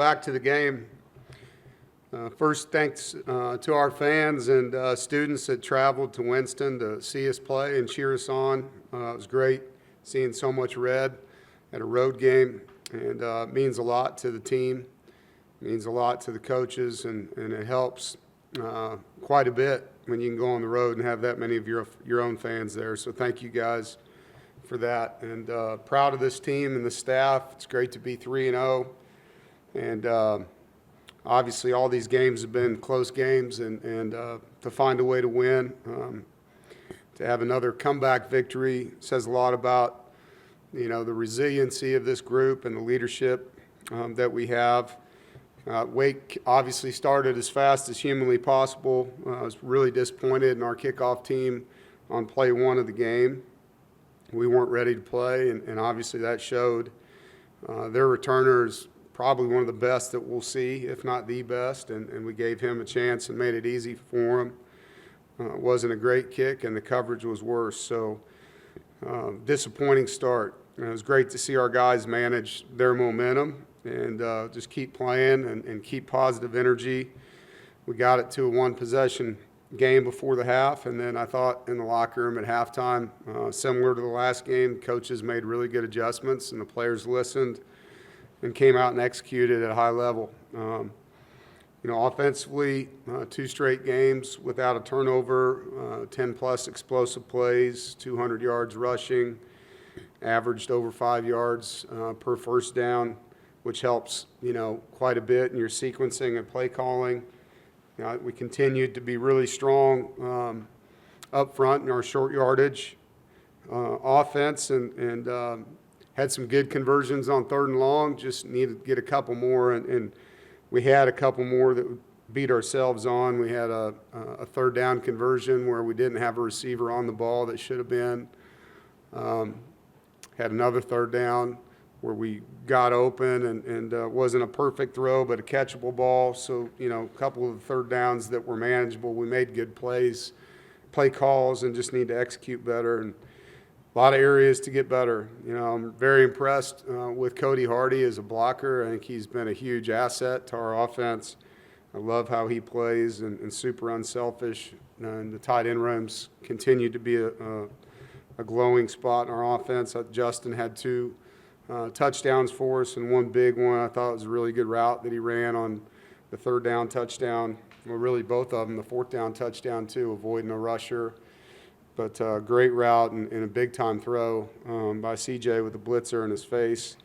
back to the game, first thanks to our fans and students that traveled to Winston to see us play and cheer us on. It was great seeing so much red at a road game, and it means a lot to the team. It means a lot to the coaches, and it helps quite a bit when you can go on the road and have that many of your own fans there. So thank you guys for that, and proud of this team and the staff. It's great to be 3-0, and obviously all these games have been close games, and to find a way to win, to have another comeback victory says a lot about the resiliency of this group and the leadership that we have. Wake obviously started as fast as humanly possible. I was really disappointed in our kickoff team on play one of the game. We weren't ready to play, and obviously that showed. Their returner is probably one of the best that we'll see, if not the best, and we gave him a chance and made it easy for him. It wasn't a great kick, and the coverage was worse. So disappointing start. It was great to see our guys manage their momentum and just keep playing and keep positive energy. We got it to a one-possession game before the half, and then I thought in the locker room at halftime, similar to the last game, coaches made really good adjustments, and the players listened and came out and executed at a high level. Offensively, 2 straight games without a turnover, 10-plus explosive plays, 200 yards rushing, averaged over 5 yards per first down, which helps, quite a bit in your sequencing and play calling. We continued to be really strong up front in our short yardage offense, and had some good conversions on 3rd and long. Just needed to get a couple more, and we had a couple more that we beat ourselves on. We had a 3rd down conversion where we didn't have a receiver on the ball that should have been. Had another 3rd down where we got open, and wasn't a perfect throw, but a catchable ball. So, a couple of the 3rd downs that were manageable. We made good plays, play calls, and just need to execute better. And a lot of areas to get better. I'm very impressed with Cody Hardy as a blocker. I think he's been a huge asset to our offense. I love how he plays and super unselfish. And the tight end rooms continue to be a glowing spot in our offense. Justin had 2 touchdowns for us, and one big one. I thought it was a really good route that he ran on the 3rd down touchdown. Well, really both of them, the 4th down touchdown too, avoiding a rusher. But great route and a big-time throw by CJ with the blitzer in his face.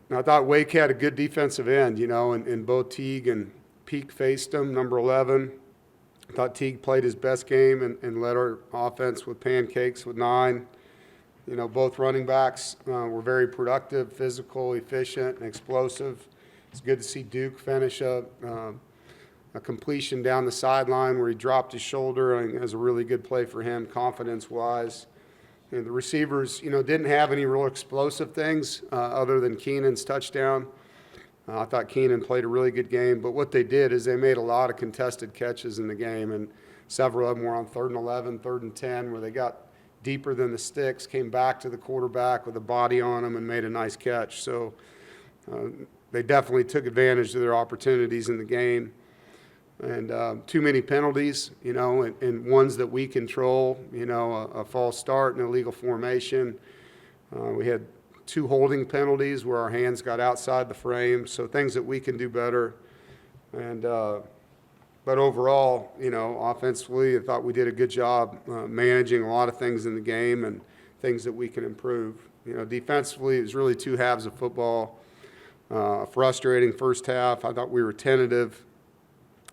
And I thought Wake had a good defensive end, and both Teague and Peak faced him, number 11. I thought Teague played his best game and led our offense with pancakes with 9. Both running backs were very productive, physical, efficient, and explosive. It's good to see Duke finish a completion down the sideline where he dropped his shoulder. I think it was a really good play for him, confidence-wise. And the receivers, didn't have any real explosive things other than Keenan's touchdown. I thought Keenan played a really good game, but what they did is they made a lot of contested catches in the game, and several of them were on 3rd and 11, 3rd and 10, where they got deeper than the sticks, came back to the quarterback with a body on them and made a nice catch. So they definitely took advantage of their opportunities in the game. And too many penalties, and ones that we control, a false start and illegal formation. We had 2 holding penalties where our hands got outside the frame, so things that we can do better. And but overall, offensively, I thought we did a good job managing a lot of things in the game and things that we can improve. Defensively, it was really 2 halves of football. Frustrating first half. I thought we were tentative.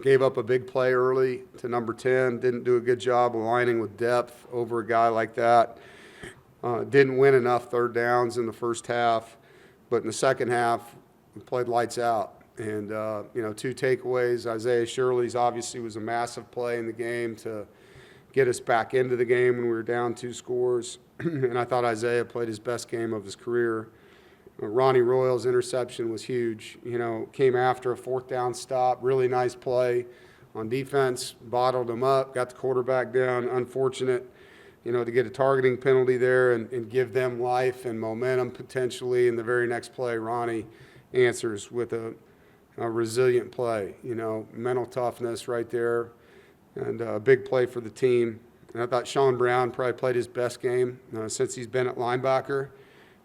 Gave up a big play early to number 10. Didn't do a good job aligning with depth over a guy like that. Didn't win enough 3rd downs in the first half. But in the second half, we played lights out. And, 2 takeaways. Isaiah Shirley's obviously was a massive play in the game to get us back into the game when we were down 2 scores. And I thought Isaiah played his best game of his career. Ronnie Royal's interception was huge. Came after a 4th down stop. Really nice play on defense. Bottled him up. Got the quarterback down. Unfortunate, to get a targeting penalty there and give them life and momentum potentially. In the very next play, Ronnie answers with a resilient play. Mental toughness right there, and a big play for the team. And I thought Sean Brown probably played his best game since he's been at linebacker.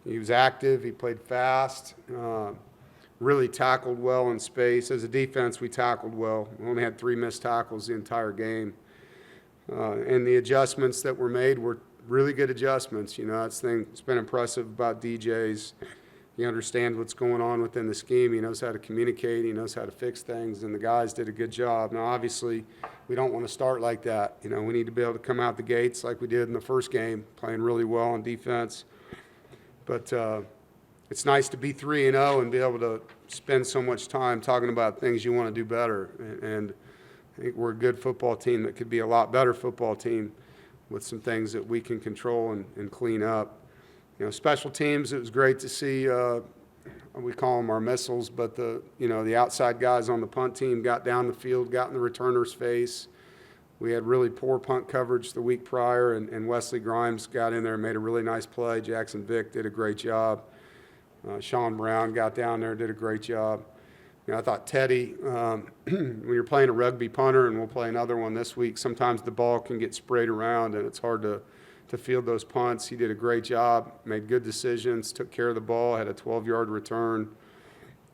He was active. He played fast. Really tackled well in space. As a defense, we tackled well. We only had 3 missed tackles the entire game. And the adjustments that were made were really good adjustments. That's the thing that's been impressive about DJ's. He understands what's going on within the scheme. He knows how to communicate. He knows how to fix things, and the guys did a good job. Now, obviously, we don't want to start like that. We need to be able to come out the gates like we did in the first game, playing really well on defense. But it's nice to be 3-0 and be able to spend so much time talking about things you want to do better. And I think we're a good football team that could be a lot better football team with some things that we can control and clean up. Special teams, it was great to see, we call them our missiles, but the outside guys on the punt team got down the field, got in the returner's face. We had really poor punt coverage the week prior, and Wesley Grimes got in there and made a really nice play. Jackson Vick did a great job. Sean Brown got down there and did a great job. I thought Teddy, when you're playing a rugby punter, and we'll play another one this week, sometimes the ball can get sprayed around, and it's hard to field ththose punts. He did a great job, made good decisions, took care of the ball, had a 12-yard return.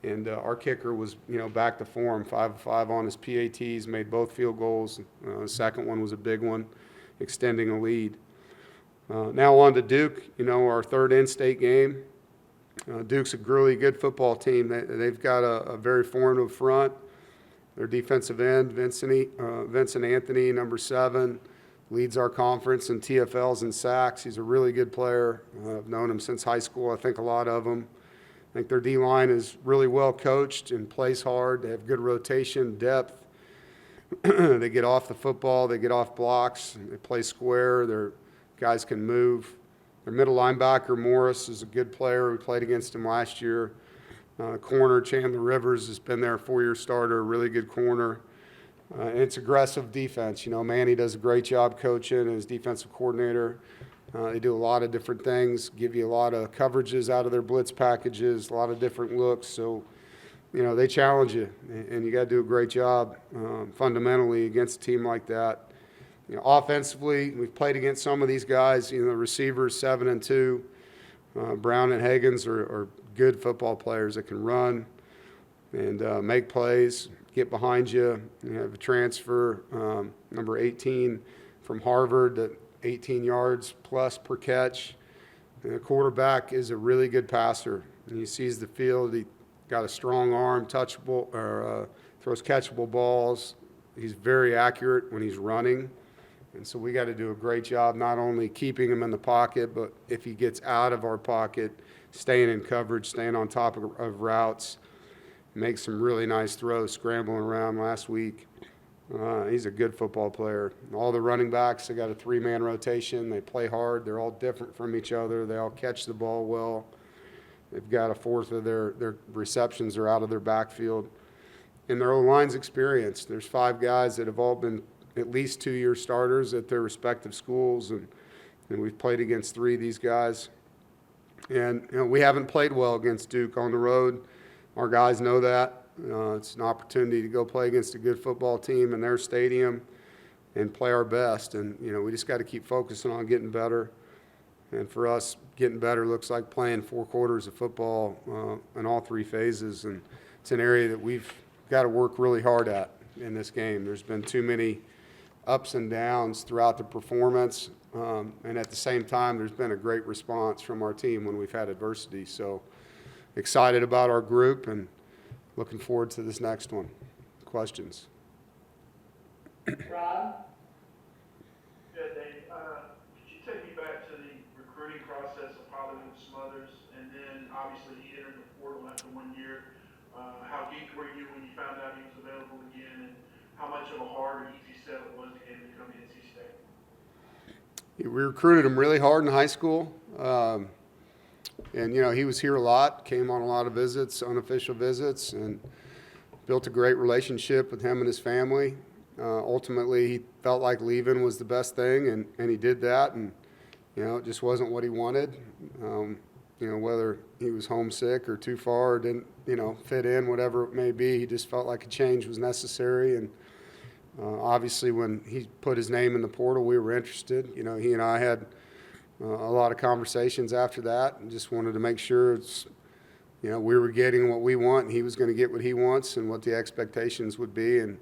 And our kicker was, back to form, 5 of 5 on his PATs, made both field goals. The second one was a big one, extending a lead. Now on to Duke, our third in-state game. Duke's a really good football team. They've got a very formative front. Their defensive end, Vincent Anthony, number 7, leads our conference in TFLs and sacks. He's a really good player. I've known him since high school, I think a lot of them. I think their D-line is really well coached and plays hard. They have good rotation, depth. They get off the football. They get off blocks. They play square. Their guys can move. Their middle linebacker, Morris, is a good player. We played against him last year. Corner, Chandler Rivers, has been their 4-year starter, a really good corner. And it's aggressive defense. Manny does a great job coaching as defensive coordinator. They do a lot of different things, give you a lot of coverages out of their blitz packages, a lot of different looks. So, they challenge you, and you got to do a great job fundamentally against a team like that. Offensively, we've played against some of these guys. The receivers, 7 and 2. Brown and Higgins are good football players that can run and make plays, get behind you. You have a transfer, number 18 from Harvard, that 18 yards plus per catch. And the quarterback is a really good passer. And he sees the field. He got a strong arm, touchable, or throws catchable balls. He's very accurate when he's running. And so we got to do a great job not only keeping him in the pocket, but if he gets out of our pocket, staying in coverage, staying on top of routes. Make some really nice throws, scrambling around last week. He's a good football player. All the running backs, they got a 3-man rotation. They play hard. They're all different from each other. They all catch the ball well. They've got a fourth of their receptions are out of their backfield. And their O-line's experienced. There's 5 guys that have all been at least 2-year starters at their respective schools, and we've played against 3 of these guys. And we haven't played well against Duke on the road. Our guys know that. It's an opportunity to go play against a good football team in their stadium and play our best. And, we just got to keep focusing on getting better. And for us, getting better looks like playing 4 quarters of football in all 3 phases. And it's an area that we've got to work really hard at in this game. There's been too many ups and downs throughout the performance. And at the same time, there's been a great response from our team when we've had adversity. So excited about our group and looking forward to this next one. Questions? Rob? Yeah, Dave, could you take me back to the recruiting process of Hollywood Smothers, and then obviously he entered the portal after 1 year. How geeked were you when you found out he was available again, and how much of a hard or easy step it was to get him to come to NC State? We recruited him really hard in high school. And, he was here a lot, came on a lot of visits, unofficial visits, and built a great relationship with him and his family. Ultimately, he felt like leaving was the best thing, and he did that. And, it just wasn't what he wanted. Whether he was homesick or too far, fit in, whatever it may be. He just felt like a change was necessary. And obviously when he put his name in the portal, we were interested. He and I had a lot of conversations after that and just wanted to make sure we were getting what we want and he was going to get what he wants and what the expectations would be. And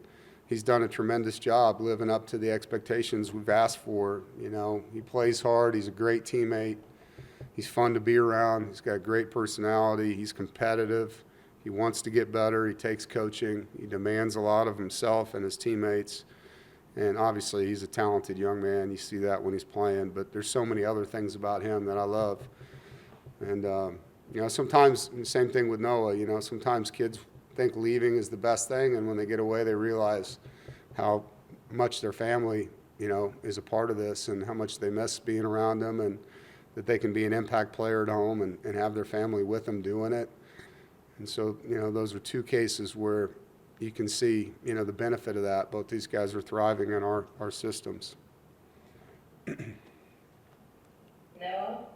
he's done a tremendous job living up to the expectations we've asked for. He plays hard. He's a great teammate. He's fun to be around. He's got a great personality. He's competitive. He wants to get better. He takes coaching. He demands a lot of himself and his teammates. And obviously, he's a talented young man. You see that when he's playing. But there's so many other things about him that I love. And, sometimes, the same thing with Noah, sometimes kids think leaving is the best thing. And when they get away, they realize how much their family, is a part of this and how much they miss being around them and that they can be an impact player at home and have their family with them doing it. And so, those are two cases where you can see, the benefit of that. Both these guys are thriving in our systems. Noah?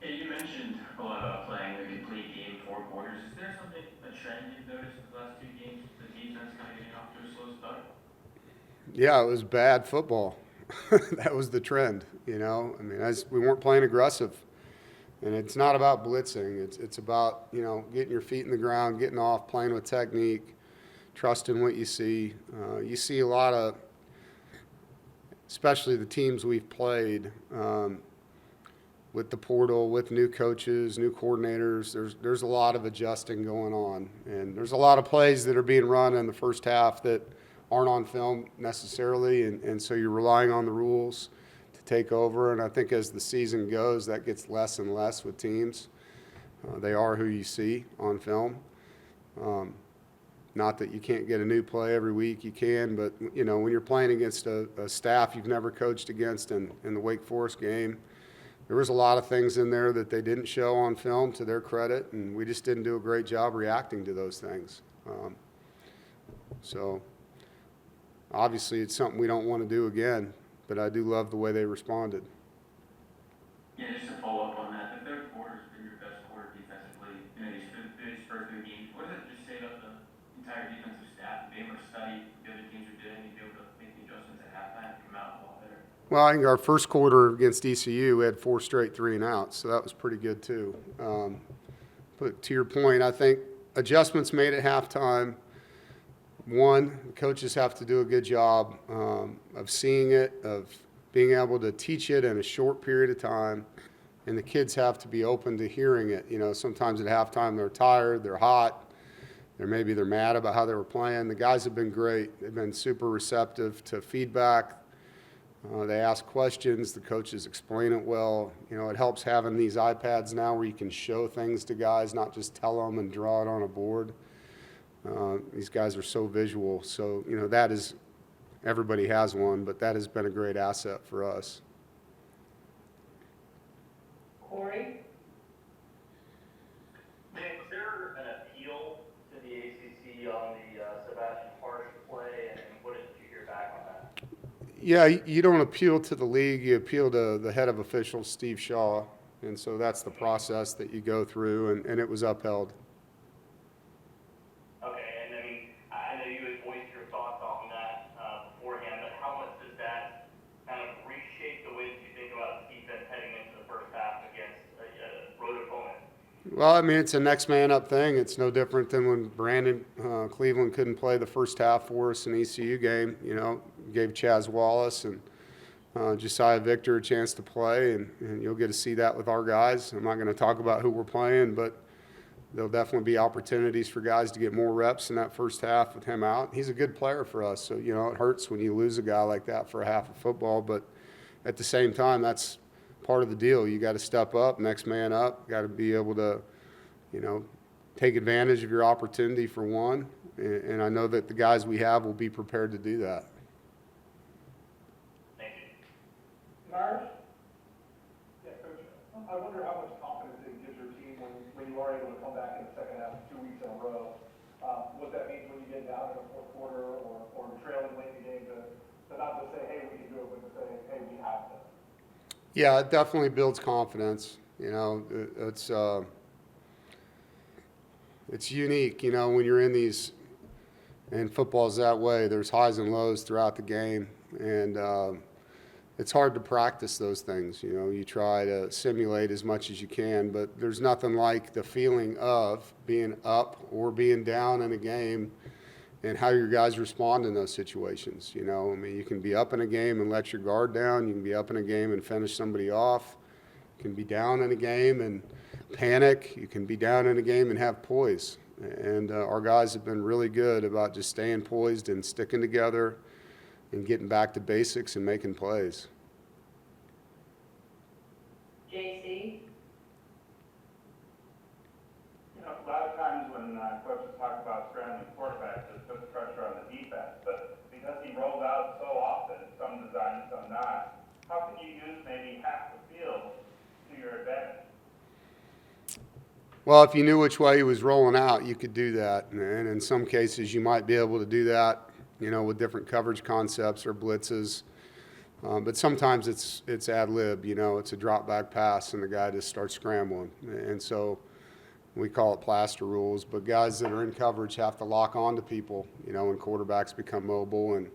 Yeah, you mentioned a lot about playing a complete game, 4 quarters. Is there something, a trend you've noticed in the last 2 games, the defense kind of getting off to a slow start? Yeah, it was bad football. That was the trend, we weren't playing aggressive. And it's not about blitzing. It's about, getting your feet in the ground, getting off, playing with technique, trusting what you see. You see a lot of, especially the teams we've played with the portal, with new coaches, new coordinators, there's a lot of adjusting going on. And there's a lot of plays that are being run in the first half that aren't on film necessarily, and so you're relying on the rules to take over. And I think as the season goes, that gets less and less with teams. They are who you see on film. Not that you can't get a new play every week, you can, but when you're playing against a staff you've never coached against in the Wake Forest game, there was a lot of things in there that they didn't show on film to their credit, and we just didn't do a great job reacting to those things. So obviously it's something we don't want to do again, but I do love the way they responded. Yeah, just to follow up on that, the third quarter's been your best quarter defensively. These first 3 games. What does it just say about the entire defensive staff to be able to study what the other teams are doing and be able to make the adjustments at halftime and come out a lot better? Well, I think our first quarter against ECU, we had 4 straight 3-and-outs, so that was pretty good too. But to your point, I think adjustments made at halftime. One, the coaches have to do a good job of seeing it, of being able to teach it in a short period of time, and the kids have to be open to hearing it. Sometimes at halftime they're tired, they're hot, maybe they're mad about how they were playing. The guys have been great. They've been super receptive to feedback. They ask questions. The coaches explain it well. It helps having these iPads now where you can show things to guys, not just tell them and draw it on a board. These guys are so visual. So, that is, everybody has one, but that has been a great asset for us. Corey? Man, is there an appeal to the ACC on the Sebastian Harsh play, and what did you hear back on that? Yeah, you don't appeal to the league. You appeal to the head of officials, Steve Shaw. And so that's the process that you go through, and it was upheld. Okay, and I know you had voiced your thoughts on that beforehand, but how much does that kind of reshape the way that you think about the defense heading into the first half against a road opponent? Well, it's a next man up thing. It's no different than when Brandon Cleveland couldn't play the first half for us in the ECU game. Gave Chaz Wallace and Josiah Victor a chance to play, and you'll get to see that with our guys. I'm not going to talk about who we're playing, but there'll definitely be opportunities for guys to get more reps in that first half with him out. He's a good player for us, so, it hurts when you lose a guy like that for a half of football, but at the same time, that's part of the deal. You got to step up, next man up, got to be able to, take advantage of your opportunity for one, and I know that the guys we have will be prepared to do that. Thank you. Murph? Yeah, Coach, I wonder how much confidence it gives your team when you are able to come back in the second half 2 weeks in a row. What that means when you get down in the fourth quarter or trailing late in the game to not just say, hey, we can do it, but to say, hey, we have to. Yeah, it definitely builds confidence. It's it's unique, you know, when you're in these, and football's that way. There's highs and lows throughout the game, and it's hard to practice those things. You know, you try to simulate as much as you can, but there's nothing like the feeling of being up or being down in a game and how your guys respond in those situations. You know, I mean, you can be up in a game and let your guard down. You can be up in a game and finish somebody off. You can be down in a game and panic. You can be down in a game and have poise. And our guys have been really good about just staying poised and sticking together and getting back to basics and making plays. JC? You know, a lot of times when coaches talk about scrambling quarterbacks, it puts pressure on the defense, but because he rolls out so often, some designed, some not, how can you use maybe half the field to your advantage? Well, if you knew which way he was rolling out, you could do that. And in some cases, you might be able to do that, you know, with different coverage concepts or blitzes. But sometimes it's ad lib, you know, it's a drop back pass and the guy just starts scrambling. And so we call it plaster rules. But guys that are in coverage have to lock on to people, you know, when quarterbacks become mobile. And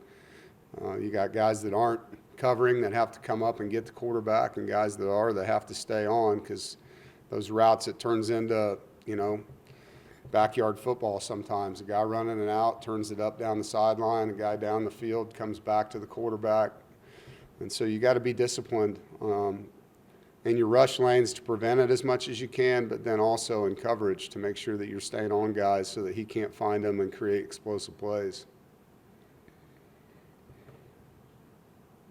you got guys that aren't covering that have to come up and get the quarterback, and guys that are that have to stay on, because those routes, it turns into, you know, backyard football sometimes. A guy running and out turns it up down the sideline, a guy down the field comes back to the quarterback. And so you got to be disciplined in your rush lanes to prevent it as much as you can, but then also in coverage to make sure that you're staying on guys so that he can't find them and create explosive plays.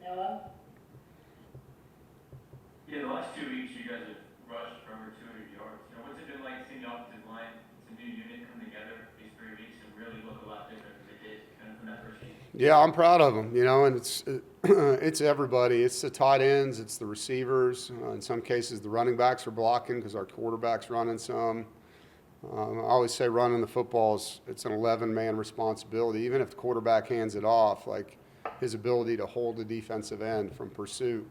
Noah? Yeah, the last 2 weeks you guys have rushed for over 200 yards. You know, what's it been like seeing the offensive line, it's a new unit come together these 3 weeks and really look a lot different than they did kind of from that first game? Yeah, I'm proud of them, you know, and it's everybody. It's the tight ends, it's the receivers. In some cases, the running backs are blocking because our quarterback's running some. I always say running the football it's an 11-man responsibility. Even if the quarterback hands it off, like his ability to hold the defensive end from pursuit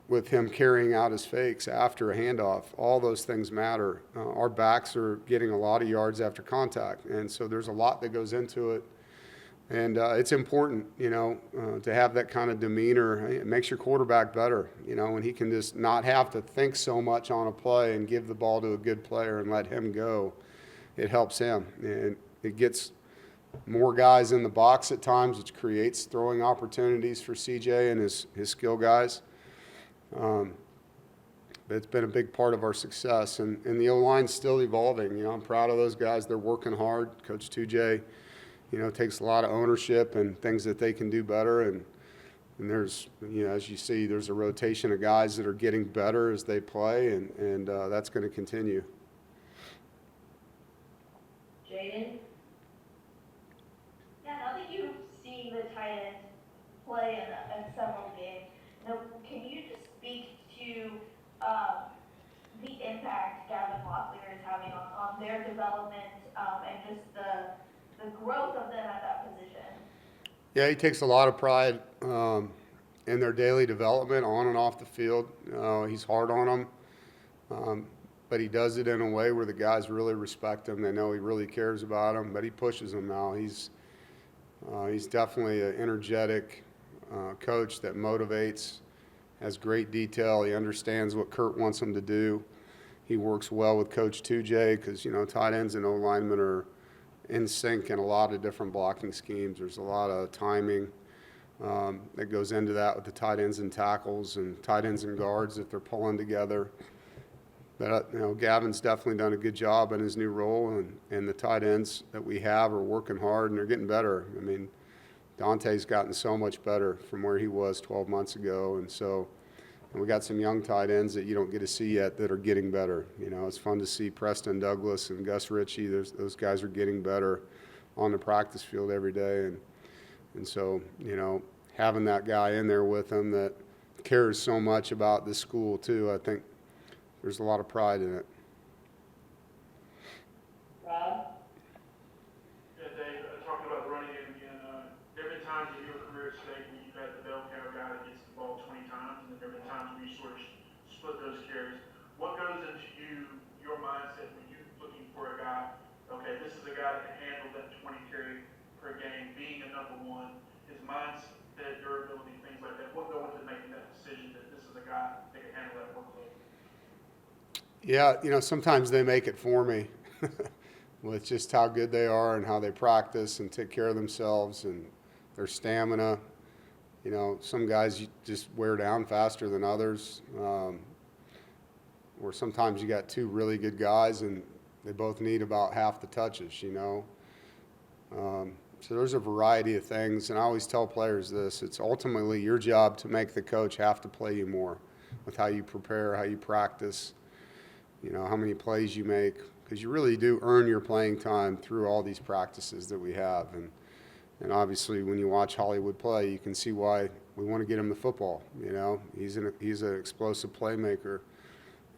with him carrying out his fakes after a handoff, all those things matter. Our backs are getting a lot of yards after contact, and so there's a lot that goes into it. And it's important, you know, to have that kind of demeanor. It makes your quarterback better, you know, when he can just not have to think so much on a play and give the ball to a good player and let him go. It helps him. And it gets more guys in the box at times, which creates throwing opportunities for CJ and his skill guys. But it's been a big part of our success. And the O-line's still evolving. You know, I'm proud of those guys. They're working hard. Coach 2J, you know, takes a lot of ownership and things that they can do better. And there's, you know, as you see, there's a rotation of guys that are getting better as they play, and that's going to continue. Jaden? Yeah, now that you've seen the tight end play in several games, you know, can you just speak to the impact Gavin Locklear is having on their development and just the growth of them at that position? Yeah, he takes a lot of pride in their daily development on and off the field. He's hard on them, but he does it in a way where the guys really respect him. They know he really cares about them, but he pushes them now. He's definitely an energetic coach that motivates, has great detail. He understands what Kurt wants him to do. He works well with Coach 2J because, you know, tight ends and O-linemen are in sync in a lot of different blocking schemes. There's a lot of timing that goes into that with the tight ends and tackles and tight ends and guards that they're pulling together. But, you know, Gavin's definitely done a good job in his new role, and the tight ends that we have are working hard and they're getting better. I mean, Dante's gotten so much better from where he was 12 months ago, and we got some young tight ends that you don't get to see yet that are getting better. You know, it's fun to see Preston Douglas and Gus Ritchie. Those guys are getting better on the practice field every day, and so, you know, having that guy in there with him that cares so much about this school too, I think there's a lot of pride in it. Rob? Yeah, Dave, talking about the running game again, there have been times in your career today when you've had the bell cow guy that gets the ball 20 times, and then there have been times where you sort of split those carries. What goes into your mindset when you're looking for a guy guy that can handle that 20 carry per game, being a number one, his mindset, durability, things like that? What go into making that decision that this is a guy that can handle that workload? Yeah, sometimes they make it for me with just how good they are and how they practice and take care of themselves and their stamina. Some guys you just wear down faster than others. Or sometimes you got two really good guys and they both need about half the touches, So there's a variety of things, and I always tell players this: it's ultimately your job to make the coach have to play you more with how you prepare, how you practice, how many plays you make, because you really do earn your playing time through all these practices that we have. And obviously, when you watch Hollywood play, you can see why we want to get him the football. He's an explosive playmaker,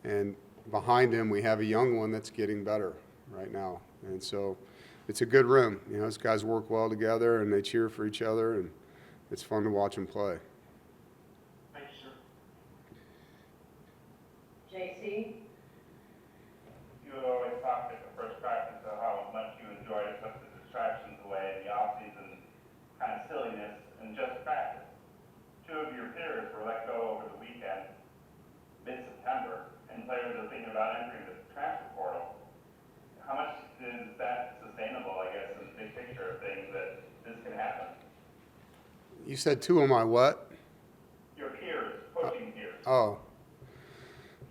and behind him we have a young one that's getting better right now. And so it's a good room. Those guys work well together and they cheer for each other, and it's fun to watch them play. Thank you, sir. JC? You would always talk at the first practice of how much you enjoyed it, took the distractions away, the off-season kind of silliness, and just practice. Two of your peers were let go over the weekend, mid-September, and players are thinking about entering the transfer portal. How much is that sustainable, I guess, in the big picture of things, that this can happen? You said two of my what? Your peers, coaching peers, Oh,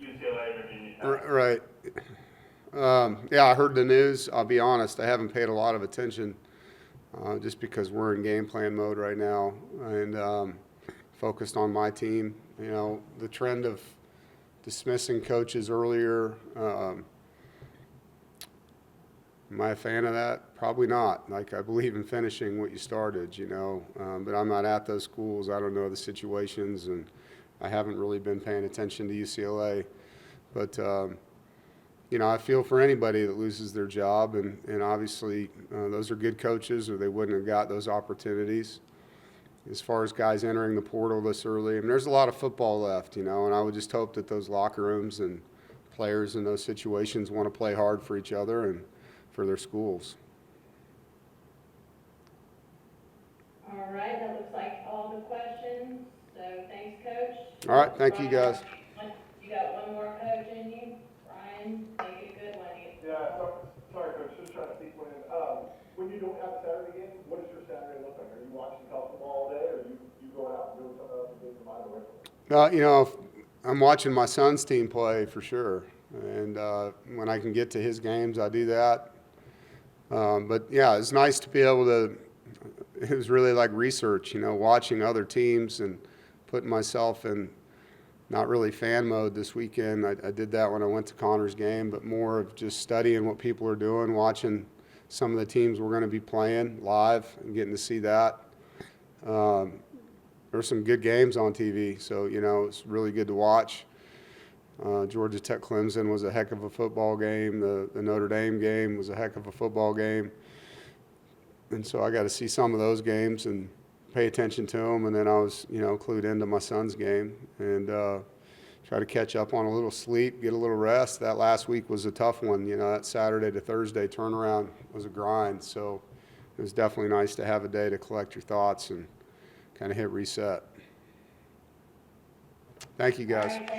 UCLA, Virginia Tech. right. Yeah, I heard the news. I'll be honest, I haven't paid a lot of attention just because we're in game plan mode right now and focused on my team. The trend of dismissing coaches earlier, am I a fan of that? Probably not. I believe in finishing what you started, but I'm not at those schools. I don't know the situations, and I haven't really been paying attention to UCLA. But, I feel for anybody that loses their job, and obviously those are good coaches or they wouldn't have got those opportunities. As far as guys entering the portal this early, there's a lot of football left, and I would just hope that those locker rooms and players in those situations want to play hard for each other and for their schools. All right, that looks like all the questions, so thanks, Coach. All right, thank you, guys. You got one more coach in you? Brian, make it a good one. Yeah, sorry, Coach, just trying to sneak one in. When you don't have a Saturday game, what does your Saturday look like? Are you watching college football all day, or are you going out and doing something else and getting your mind away from it? I'm watching my son's team play for sure, and when I can get to his games, I do that. But yeah, it's nice to be able to. It was really like research, watching other teams and putting myself in not really fan mode this weekend. I did that when I went to Connor's game, but more of just studying what people are doing, watching some of the teams we're going to be playing live and getting to see that. There's some good games on TV, so, it's really good to watch. Georgia Tech Clemson was a heck of a football game. The Notre Dame game was a heck of a football game. And so I got to see some of those games and pay attention to them. And then I was, clued into my son's game and try to catch up on a little sleep, get a little rest. That last week was a tough one. That Saturday to Thursday turnaround was a grind. So it was definitely nice to have a day to collect your thoughts and kind of hit reset. Thank you, guys.